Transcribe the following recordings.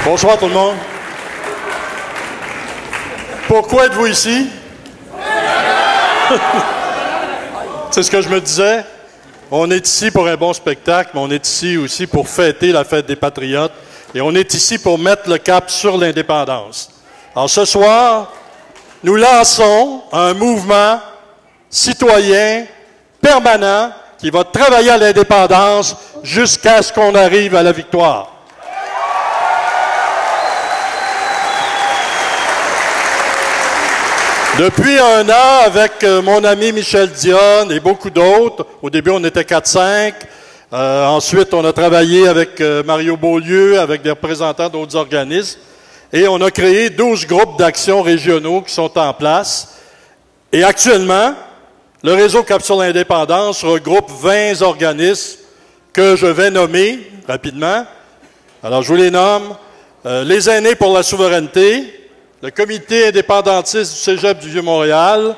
Bonsoir tout le monde. Pourquoi êtes-vous ici? C'est ce que je me disais. On est ici pour un bon spectacle, mais on est ici aussi pour fêter la fête des Patriotes. Et on est ici pour mettre le cap sur l'indépendance. Alors ce soir, nous lançons un mouvement citoyen permanent qui va travailler à l'indépendance jusqu'à ce qu'on arrive à la victoire. Depuis un an, avec mon ami Michel Dionne et beaucoup d'autres, au début on était 4-5, ensuite on a travaillé avec Mario Beaulieu, avec des représentants d'autres organismes, et on a créé 12 groupes d'action régionaux qui sont en place. Et actuellement, le réseau Cap sur l'indépendance regroupe 20 organismes que je vais nommer rapidement. Alors je vous les nomme. Les Aînés pour la souveraineté, le Comité indépendantiste du Cégep du Vieux-Montréal.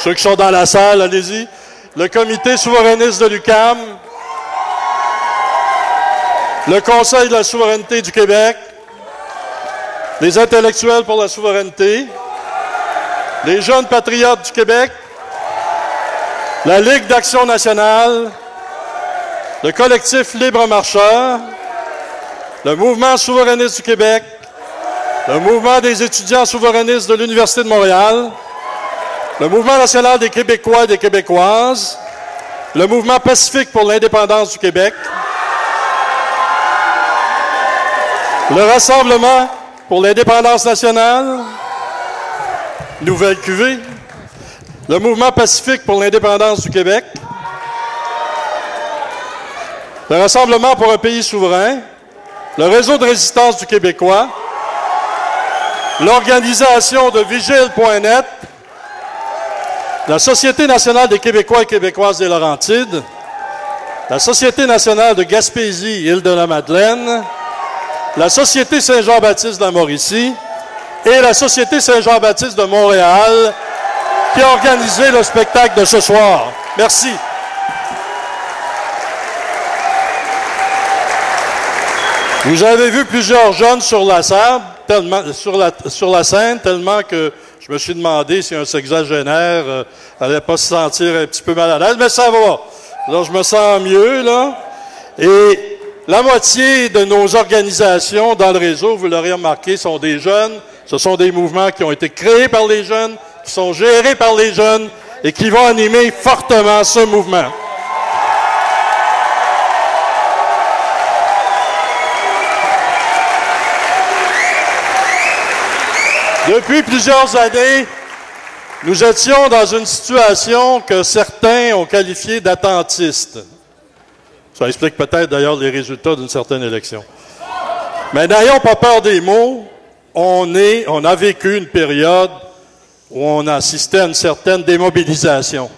Ceux qui sont dans la salle, allez-y. Le Comité souverainiste de l'UQAM. Le Conseil de la souveraineté du Québec. Les Intellectuels pour la souveraineté. Les Jeunes patriotes du Québec. La Ligue d'action nationale. Le Collectif Libre Marcheur. Le Mouvement souverainiste du Québec. Le Mouvement des étudiants souverainistes de l'Université de Montréal, le Mouvement national des Québécois et des Québécoises, le Mouvement pacifique pour l'indépendance du Québec, le Rassemblement pour l'indépendance nationale, Nouvelle Cuvée, le Mouvement pacifique pour l'indépendance du Québec, le Rassemblement pour un pays souverain, le Réseau de résistance du Québécois, l'Organisation de Vigile.net, la Société nationale des Québécois et Québécoises des Laurentides, la Société nationale de Gaspésie-Île-de-la-Madeleine, la Société Saint-Jean-Baptiste de la Mauricie et la Société Saint-Jean-Baptiste de Montréal qui a organisé le spectacle de ce soir. Merci. Vous avez vu plusieurs jeunes sur la scène, sur la scène, tellement que je me suis demandé si un sexagénaire allait pas se sentir un petit peu mal à l'aise, mais ça va. Là, je me sens mieux, là. Et la moitié de nos organisations dans le réseau, vous l'aurez remarqué, sont des jeunes. Ce sont des mouvements qui ont été créés par les jeunes, qui sont gérés par les jeunes et qui vont animer fortement ce mouvement. Depuis plusieurs années, nous étions dans une situation que certains ont qualifiée d'attentiste. Ça explique peut-être d'ailleurs les résultats d'une certaine élection. Mais n'ayons pas peur des mots. On a vécu une période où on assistait à une certaine démobilisation.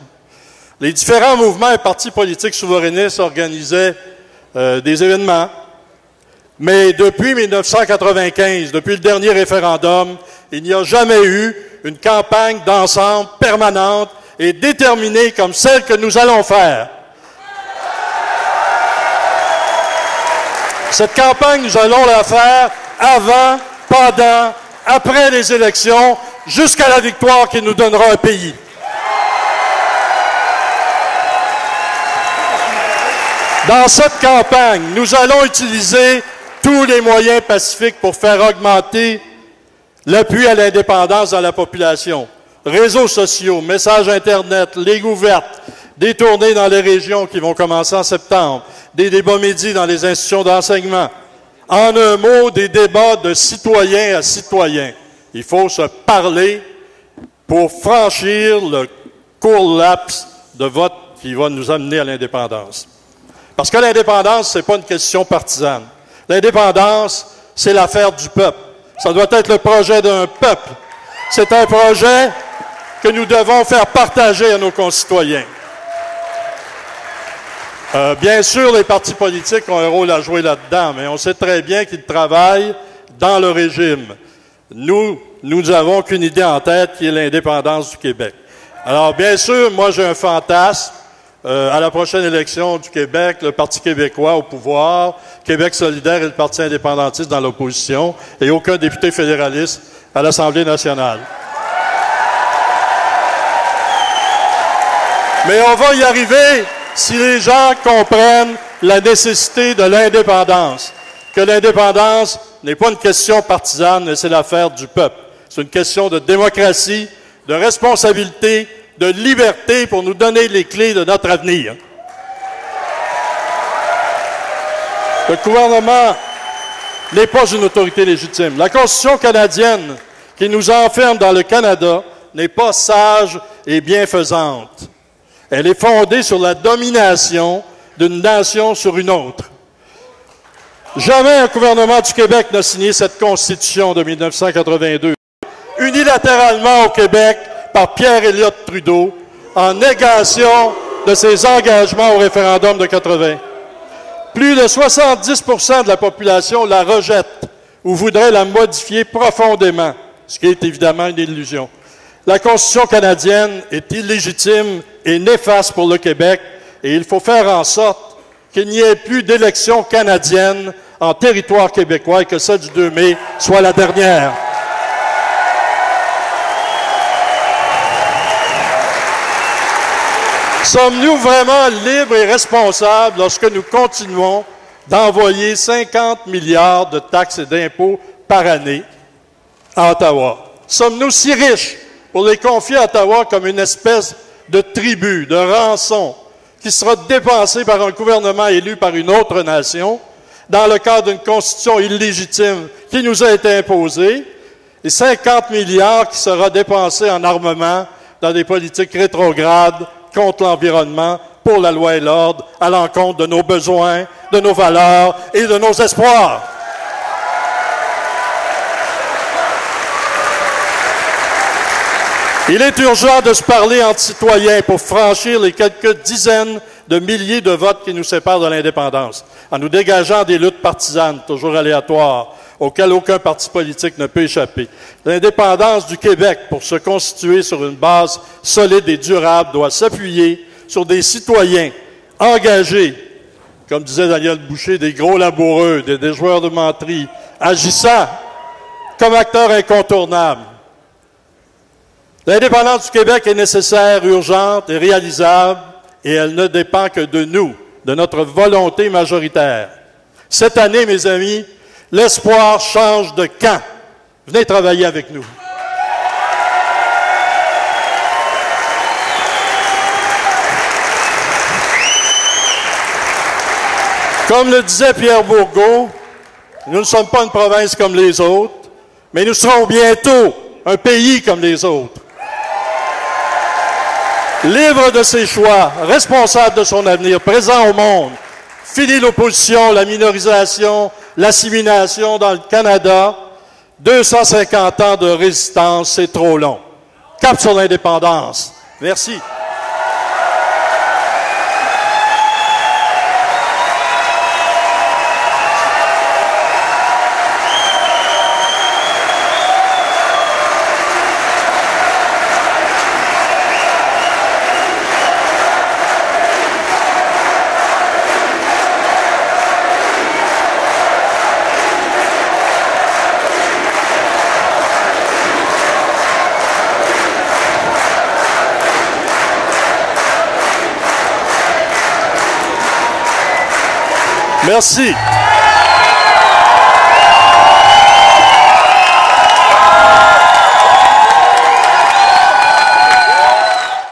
Les différents mouvements et partis politiques souverainistes organisaient des événements. Mais depuis 1995, depuis le dernier référendum, il n'y a jamais eu une campagne d'ensemble permanente et déterminée comme celle que nous allons faire. Cette campagne, nous allons la faire avant, pendant, après les élections, jusqu'à la victoire qui nous donnera un pays. Dans cette campagne, nous allons utiliser tous les moyens pacifiques pour faire augmenter l'appui à l'indépendance dans la population. Réseaux sociaux, messages Internet, ligues ouvertes, des tournées dans les régions qui vont commencer en septembre, des débats médias dans les institutions d'enseignement. En un mot, des débats de citoyen à citoyen. Il faut se parler pour franchir le court laps de vote qui va nous amener à l'indépendance. Parce que l'indépendance, c'est pas une question partisane. L'indépendance, c'est l'affaire du peuple. Ça doit être le projet d'un peuple. C'est un projet que nous devons faire partager à nos concitoyens. Bien sûr, les partis politiques ont un rôle à jouer là-dedans, mais on sait très bien qu'ils travaillent dans le régime. Nous n'avons qu'une idée en tête, qui est l'indépendance du Québec. Alors, bien sûr, moi, j'ai un fantasme à la prochaine élection du Québec, le Parti québécois au pouvoir, Québec solidaire et le Parti indépendantiste dans l'opposition, et aucun député fédéraliste à l'Assemblée nationale. Mais on va y arriver si les gens comprennent la nécessité de l'indépendance. Que l'indépendance n'est pas une question partisane, mais c'est l'affaire du peuple. C'est une question de démocratie, de responsabilité, de liberté pour nous donner les clés de notre avenir. Le gouvernement n'est pas une autorité légitime. La Constitution canadienne qui nous enferme dans le Canada n'est pas sage et bienfaisante. Elle est fondée sur la domination d'une nation sur une autre. Jamais un gouvernement du Québec n'a signé cette Constitution de 1982, unilatéralement au Québec par Pierre Elliott Trudeau, en négation de ses engagements au référendum de 80. Plus de 70% de la population la rejette ou voudrait la modifier profondément, ce qui est évidemment une illusion. La Constitution canadienne est illégitime et néfaste pour le Québec, et il faut faire en sorte qu'il n'y ait plus d'élections canadiennes en territoire québécois et que celle du 2 mai soit la dernière. Sommes-nous vraiment libres et responsables lorsque nous continuons d'envoyer 50 milliards de taxes et d'impôts par année à Ottawa? Sommes-nous si riches pour les confier à Ottawa comme une espèce de tribut, de rançon, qui sera dépensée par un gouvernement élu par une autre nation, dans le cadre d'une constitution illégitime qui nous a été imposée, et 50 milliards qui sera dépensé en armement dans des politiques rétrogrades contre l'environnement, pour la loi et l'ordre, à l'encontre de nos besoins, de nos valeurs et de nos espoirs. Il est urgent de se parler entre citoyens pour franchir les quelques dizaines de milliers de votes qui nous séparent de l'indépendance, en nous dégageant des luttes partisanes, toujours aléatoires, auxquelles aucun parti politique ne peut échapper. L'indépendance du Québec, pour se constituer sur une base solide et durable, doit s'appuyer sur des citoyens engagés, comme disait Daniel Boucher, des gros laboureux, des joueurs de menterie, agissant comme acteurs incontournables. L'indépendance du Québec est nécessaire, urgente et réalisable, et elle ne dépend que de nous, de notre volonté majoritaire. Cette année, mes amis, l'espoir change de camp. Venez travailler avec nous. Comme le disait Pierre Bourgault, nous ne sommes pas une province comme les autres, mais nous serons bientôt un pays comme les autres. Libre de ses choix, responsable de son avenir, présent au monde, fini l'opposition, la minorisation, l'assimilation dans le Canada. 250 ans de résistance, c'est trop long. Cap sur l'indépendance. Merci. Merci.